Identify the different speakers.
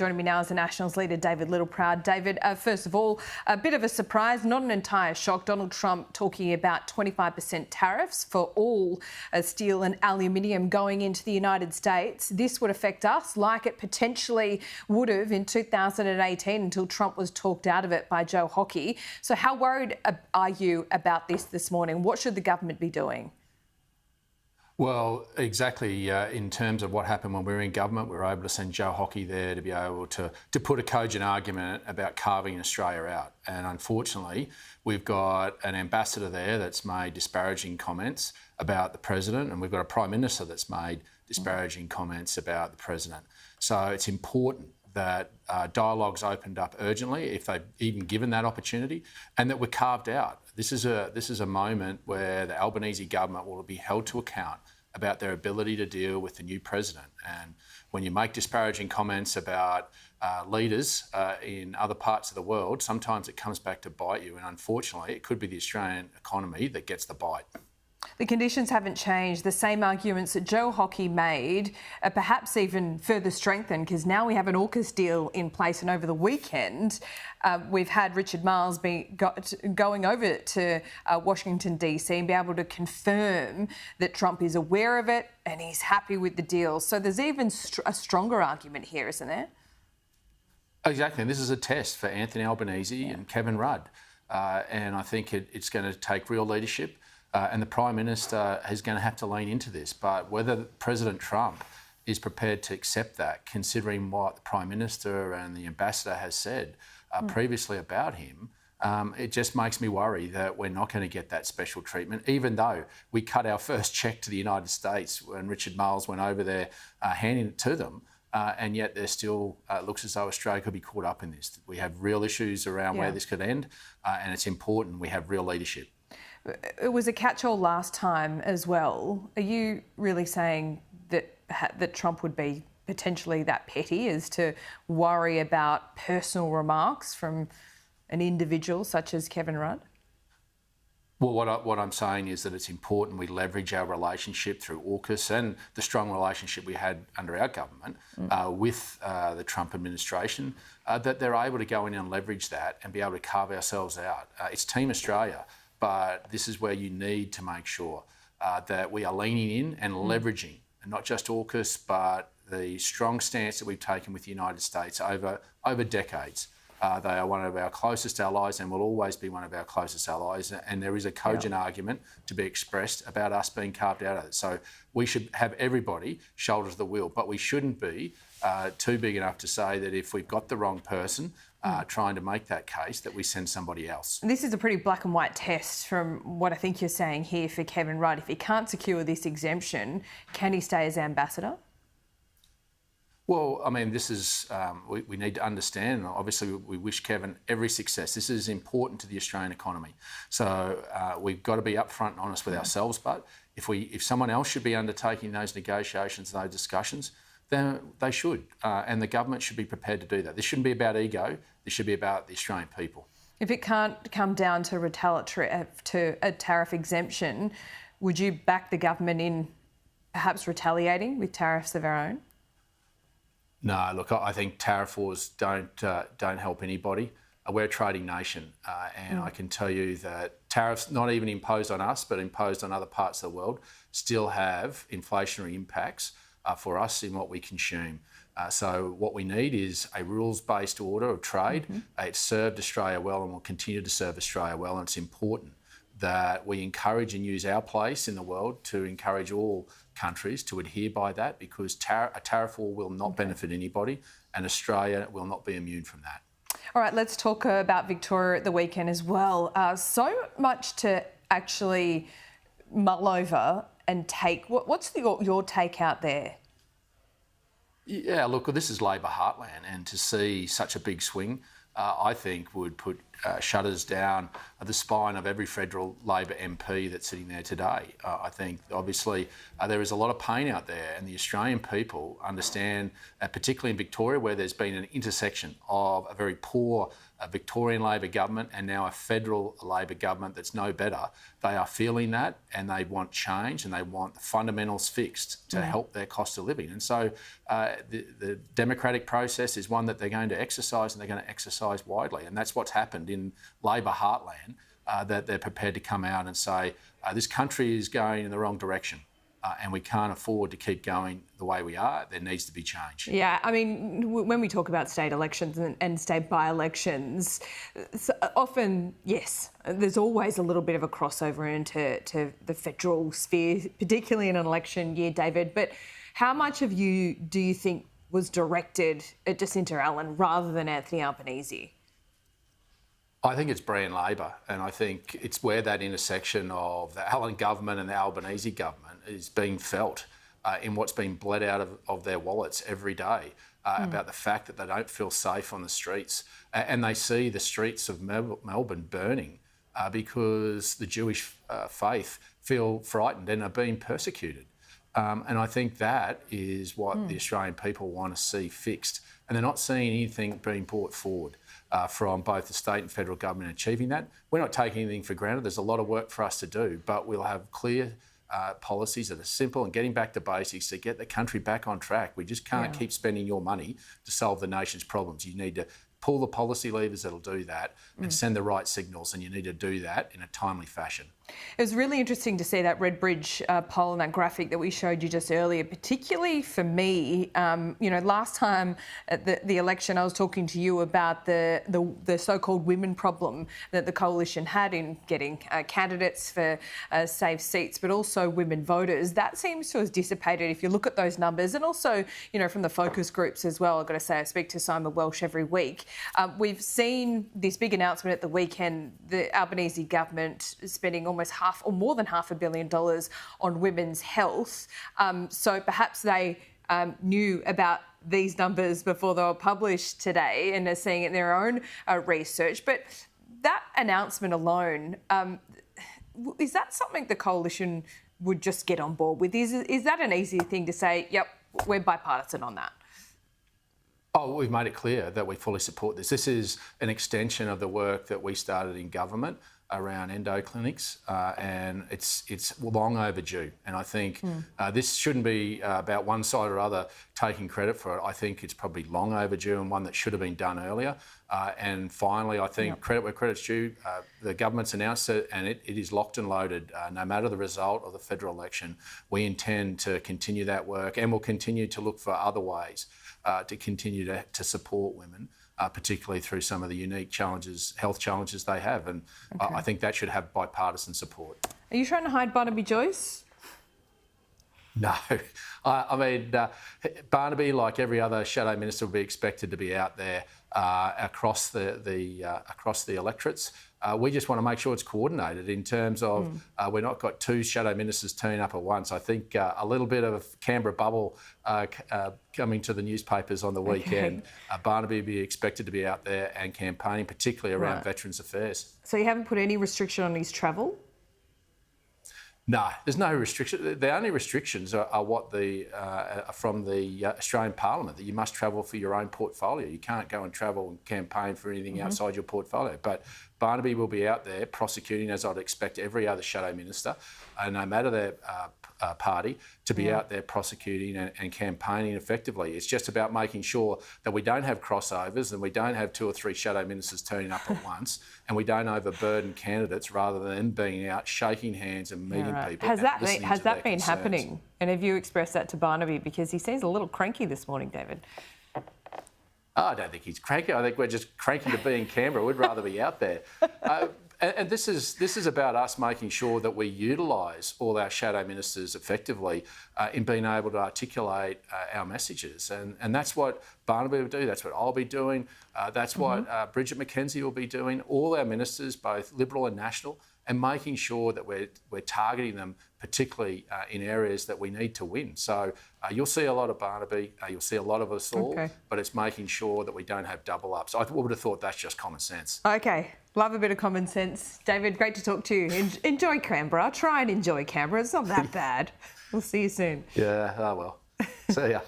Speaker 1: Joining me now is the Nationals leader, David Littleproud. David, first of all, a bit of a surprise, not an entire shock. Donald Trump talking about 25% tariffs for all steel and aluminium going into the United States. This would affect us like it potentially would have in 2018 until Trump was talked out of it by Joe Hockey. So how worried are you about this morning? What should the government be doing?
Speaker 2: Well, exactly. In terms of what happened when we were in government, we were able to send Joe Hockey there to be able to put a cogent argument about carving Australia out. And unfortunately, we've got an ambassador there that's made disparaging comments about the president, and we've got a Prime Minister that's made disparaging comments about the president. So it's important that dialogue's opened up urgently, if they've even given that opportunity, and that we're carved out. This is a moment where the Albanese government will be held to account about their ability to deal with the new president. And when you make disparaging comments about leaders in other parts of the world, sometimes it comes back to bite you. And unfortunately, it could be the Australian economy that gets the bite.
Speaker 1: The conditions haven't changed. The same arguments that Joe Hockey made are perhaps even further strengthened, because now we have an AUKUS deal in place, and over the weekend we've had Richard Marles going over to Washington DC and be able to confirm that Trump is aware of it and he's happy with the deal. So there's even a stronger argument here, isn't there?
Speaker 2: Exactly. And this is a test for Anthony Albanese and Kevin Rudd. And I think it's going to take real leadership. And the Prime Minister is going to have to lean into this. But whether President Trump is prepared to accept that, considering what the Prime Minister and the Ambassador has said previously about him, it just makes me worry that we're not going to get that special treatment, even though we cut our first cheque to the United States when Richard Marles went over there handing it to them. And yet there still looks as though Australia could be caught up in this. We have real issues around where this could end, and it's important we have real leadership.
Speaker 1: It was a catch-all last time as well. Are you really saying that Trump would be potentially that petty as to worry about personal remarks from an individual such as Kevin Rudd?
Speaker 2: Well, what I'm saying is that it's important we leverage our relationship through AUKUS and the strong relationship we had under our government with the Trump administration, that they're able to go in and leverage that and be able to carve ourselves out. It's Team Australia. But this is where you need to make sure that we are leaning in and leveraging, and not just AUKUS, but the strong stance that we've taken with the United States over decades. They are one of our closest allies and will always be one of our closest allies. And there is a cogent argument to be expressed about us being carved out of it. So we should have everybody shoulder to the wheel, but we shouldn't be too big enough to say that if we've got the wrong person trying to make that case, that we send somebody else.
Speaker 1: This is a pretty black and white test from what I think you're saying here for Kevin Rudd. If he can't secure this exemption, can he stay as ambassador?
Speaker 2: Well, I mean, this is, we need to understand, obviously we wish Kevin every success. This is important to the Australian economy. So we've got to be upfront and honest with ourselves, but if someone else should be undertaking those negotiations, those discussions, then they should. And the government should be prepared to do that. This shouldn't be about ego, this should be about the Australian people.
Speaker 1: If it can't come down to a tariff exemption, would you back the government in perhaps retaliating with tariffs of our own?
Speaker 2: No, look, I think tariff wars don't help anybody. We're a trading nation, and I can tell you that tariffs, not even imposed on us, but imposed on other parts of the world, still have inflationary impacts for us in what we consume. So what we need is a rules-based order of trade. It's served Australia well and will continue to serve Australia well, and it's important that we encourage and use our place in the world to encourage all countries to adhere by that, because a tariff war will not benefit anybody, and Australia will not be immune from that.
Speaker 1: All right, let's talk about Victoria at the weekend as well. So much to actually mull over and take. What's your take out there?
Speaker 2: Yeah, look, this is Labor heartland, and to see such a big swing, I think would put shutters down the spine of every federal Labor MP that's sitting there today. I think, obviously, there is a lot of pain out there, and the Australian people understand, particularly in Victoria, where there's been an intersection of a very poor Victorian Labor government and now a federal Labor government that's no better. They are feeling that, and they want change, and they want the fundamentals fixed to help their cost of living. And so the democratic process is one that they're going to exercise, and they're going to exercise widely. And that's what's happened in Labor heartland, that they're prepared to come out and say, this country is going in the wrong direction. And we can't afford to keep going the way we are. There needs to be change.
Speaker 1: Yeah, I mean, when we talk about state elections and state by-elections, often, yes, there's always a little bit of a crossover into the federal sphere, particularly in an election year, David. But how much of you do you think was directed at Jacinta Allan rather than Anthony Albanese?
Speaker 2: I think it's brand Labor, and I think it's where that intersection of the Allan government and the Albanese government is being felt in what's being bled out of their wallets every day about the fact that they don't feel safe on the streets, and they see the streets of Melbourne burning because the Jewish faith feel frightened and are being persecuted. And I think that is what the Australian people want to see fixed, and they're not seeing anything being brought forward from both the state and federal government in achieving that. We're not taking anything for granted. There's a lot of work for us to do, but we'll have clear policies that are simple and getting back to basics to get the country back on track. We just can't keep spending your money to solve the nation's problems. You need to pull the policy levers that'll do that and send the right signals, and you need to do that in a timely fashion.
Speaker 1: It was really interesting to see that Redbridge poll and that graphic that we showed you just earlier, particularly for me. Last time at the election, I was talking to you about the so-called women problem that the coalition had in getting candidates for safe seats, but also women voters. That seems to have dissipated if you look at those numbers, and also, from the focus groups as well. I've got to say, I speak to Simon Welsh every week. We've seen this big announcement at the weekend, the Albanese government spending almost half or more than $500 million on women's health. So perhaps they knew about these numbers before they were published today and are seeing it in their own research. But that announcement alone, is that something the coalition would just get on board with? Is that an easy thing to say, yep, we're bipartisan on that?
Speaker 2: Oh, we've made it clear that we fully support this. This is an extension of the work that we started in government around endo clinics, and it's long overdue. And I think this shouldn't be about one side or other taking credit for it. I think it's probably long overdue and one that should have been done earlier. And finally, I think credit where credit's due. The government's announced it, and it is locked and loaded. No matter the result of the federal election, we intend to continue that work, and we'll continue to look for other ways to continue to support women, particularly through some of the unique challenges, health challenges they have. And I think that should have bipartisan support.
Speaker 1: Are you trying to hide Barnaby Joyce?
Speaker 2: No. I mean, Barnaby, like every other shadow minister, will be expected to be out there across the electorates. We just want to make sure it's coordinated in terms of we're not got two shadow ministers turning up at once. I think a little bit of Canberra bubble coming to the newspapers on the weekend. Barnaby will be expected to be out there and campaigning, particularly around Veterans Affairs.
Speaker 1: So you haven't put any restriction on his travel?
Speaker 2: No, there's no restriction. The only restrictions are what from the Australian Parliament, that you must travel for your own portfolio. You can't go and travel and campaign for anything outside your portfolio. But Barnaby will be out there prosecuting, as I'd expect every other shadow minister, no matter their party, to be out there prosecuting and campaigning effectively. It's just about making sure that we don't have crossovers and we don't have two or three shadow ministers turning up at once, and we don't overburden candidates rather than being out shaking hands and meeting people.
Speaker 1: Has that been happening? And have you expressed that to Barnaby? Because he seems a little cranky this morning, David.
Speaker 2: Oh, I don't think he's cranky. I think we're just cranky to be in Canberra. We'd rather be out there. And this is about us making sure that we utilise all our shadow ministers effectively in being able to articulate our messages. And that's what Barnaby will do. That's what I'll be doing. That's what Bridget McKenzie will be doing. All our ministers, both Liberal and National, and making sure that we're targeting them, particularly in areas that we need to win. So you'll see a lot of Barnaby, you'll see a lot of us all, but it's making sure that we don't have double ups. I would have thought that's just common sense.
Speaker 1: Okay, love a bit of common sense. David, great to talk to you. Enjoy Canberra. Try and enjoy Canberra. It's not that bad. We'll see you soon.
Speaker 2: Yeah, oh well. See ya.